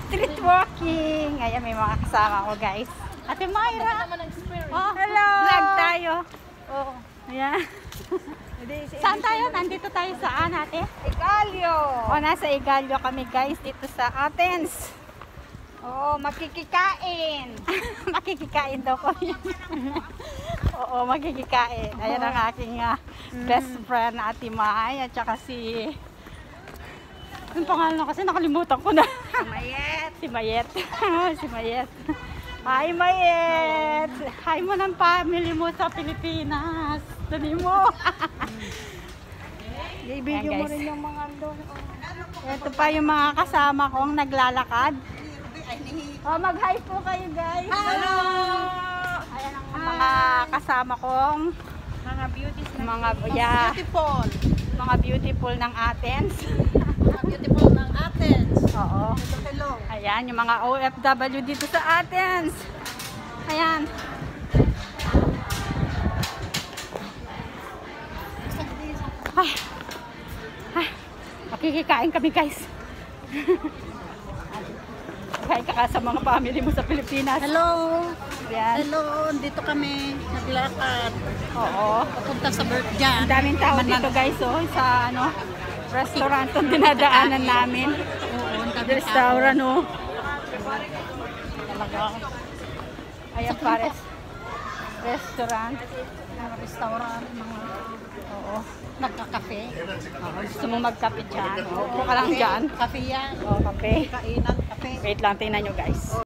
Street walking. Ayan, may mga kasama ko, guys. Ate Myra. Oh, hello. Vlog tayo. Oh, ayan. Saan tayo? Nandito tayo saan, ate? Igalio. Oh, nasa Igalio kami, guys. Dito sa Athens. Oo, makikikain. Makikikain daw ko. Oo, makikikain. Ayan ang aking best friend, Ate May. At saka si... Yung pangalan kasi nakalimutan ko na. Mayet. Si Mayet. Si Mayet. Hi, Mayet. Hi mo ng family mo sa Pilipinas. Dali mo. I-video Ayan, mo guys. rin yung mga doon. Ito pa yung mga kasama kong naglalakad. Oh, mag-hi po kayo, guys. Hello! Ayan ang mga kasama kong Mga beauties na mga yeah, beautiful. mga beautiful ng Athens. Mga beautiful ng Athens. Oo. Hello, hello. Ayan, yung mga OFW dito sa Athens. Ayan. Ay. Ay. Makikikain kami, guys. Kain ka sa mga family mo sa Pilipinas. Hello. Ayan. Hello, dito kami naglakad. Oo. Papunta sa Bertjan. Ang daming tao dito, guys, oh, sa ano, restaurant yung dinadaanan namin. Oo, ang daming Restaurant, oh. talaga. Ayan, pares. Restaurant. Mga restaurant, mga Oo. nagkakafe. Oo, gusto mo magkape dyan. Oo, upo ka lang dyan. Kafe yan. Oo, kape. Kainan, kafe. Wait lang, tingnan nyo, guys.